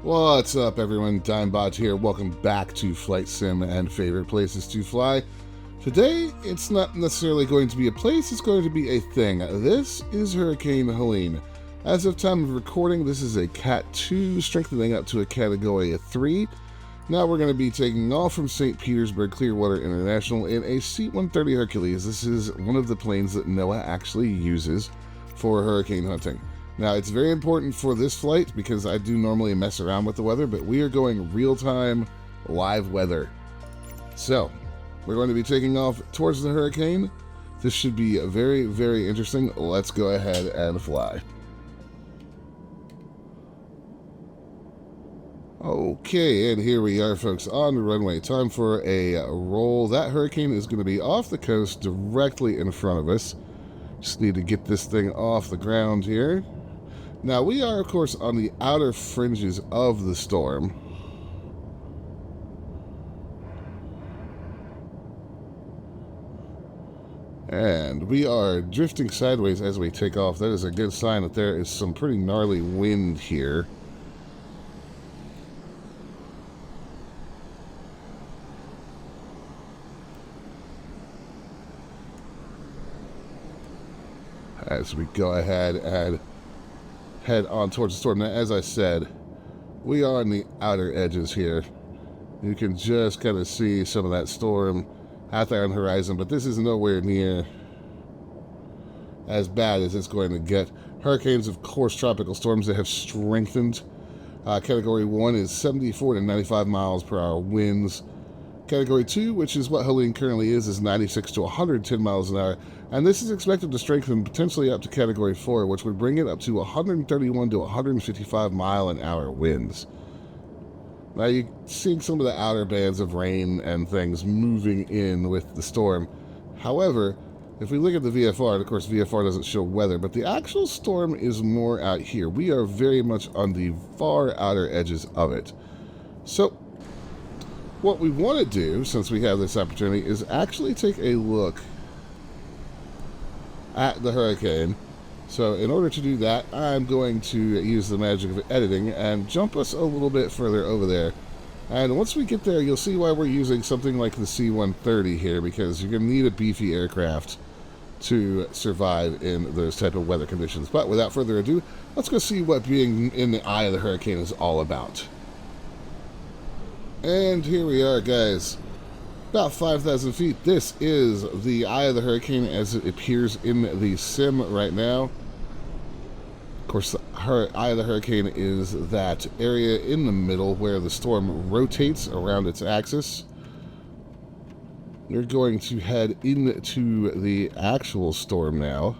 What's up, everyone? Dimebot here. Welcome back to Flight Sim and Favorite Places to Fly. Today, it's not necessarily going to be a place, it's going to be a thing. This is Hurricane Helene. As of time of recording, this is a Cat 2, strengthening up to a Category 3. Now we're going to be taking off from St. Petersburg Clearwater International in a C-130 Hercules. This is one of the planes that NOAA actually uses for hurricane hunting. Now, it's very important for this flight because I do normally mess around with the weather, but we are going real-time live weather. So, we're going to be taking off towards the hurricane. This should be very, very interesting. Let's go ahead and fly. Okay, and here we are, folks, on the runway. Time for a roll. That hurricane is going to be off the coast directly in front of us. Just need to get this thing off the ground here. Now, we are, of course, on the outer fringes of the storm. And we are drifting sideways as we take off. That is a good sign that there is some pretty gnarly wind here. As we go ahead and head on towards the storm. Now, as I said, we are on the outer edges here. You can just kind of see some of that storm out there on the horizon, but this is nowhere near as bad as it's going to get. Hurricanes, of course, tropical storms that have strengthened. Category 1 is 74 to 95 miles per hour winds. Category 2, which is what Helene currently is 96 to 110 miles an hour. And this is expected to strengthen potentially up to Category 4, which would bring it up to 131 to 155 mile an hour winds. Now, you're seeing some of the outer bands of rain and things moving in with the storm. However, if we look at the VFR, and of course VFR doesn't show weather, but the actual storm is more out here. We are very much on the far outer edges of it. So, what we want to do, since we have this opportunity, is actually take a look at the hurricane. So in order to do that, I'm going to use the magic of editing and jump us a little bit further over there. And once we get there, you'll see why we're using something like the C-130 here, because you're going to need a beefy aircraft to survive in those type of weather conditions. But without further ado, let's go see what being in the eye of the hurricane is all about. And here we are, guys. About 5,000 feet. This is the eye of the hurricane as it appears in the sim right now. Of course, the eye of the hurricane is that area in the middle where the storm rotates around its axis. We're going to head into the actual storm now.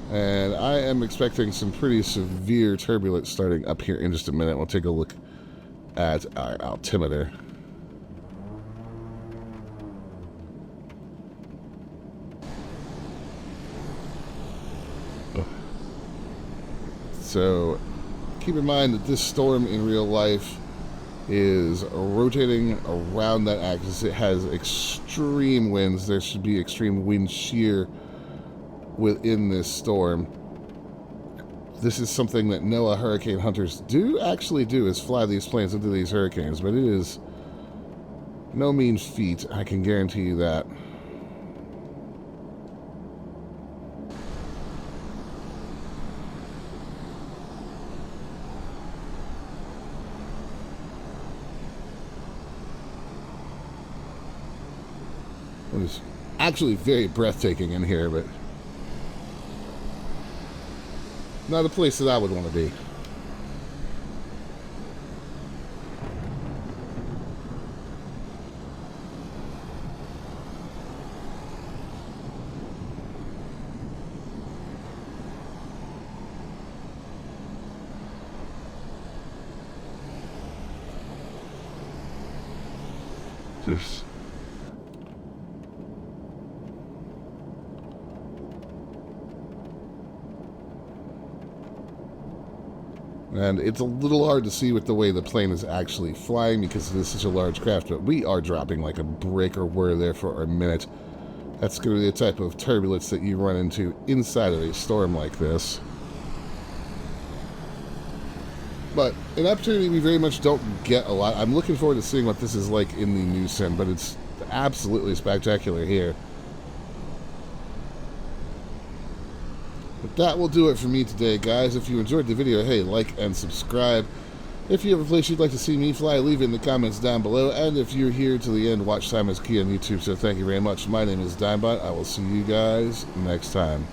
And I am expecting some pretty severe turbulence starting up here in just a minute. We'll take a look at our altimeter. So keep in mind that this storm in real life is rotating around that axis. It has extreme winds. There should be extreme wind shear within this storm. This is something that NOAA hurricane hunters do actually do, is fly these planes into these hurricanes, but it is no mean feat, I can guarantee you that. It is actually very breathtaking in here, but not a place that I would want to be. Just And it's a little hard to see with the way the plane is actually flying because it is such a large craft, but we are dropping like a brick, or we're there for a minute. That's going to be the type of turbulence that you run into inside of a storm like this. But an opportunity we very much don't get a lot. I'm looking forward to seeing what this is like in the new sim, but it's absolutely spectacular here. But that will do it for me today, guys. If you enjoyed the video, hey, like and subscribe. If you have a place you'd like to see me fly, leave it in the comments down below. And if you're here to the end, watch time is key on YouTube, so thank you very much. My name is Dimebot. I will see you guys next time.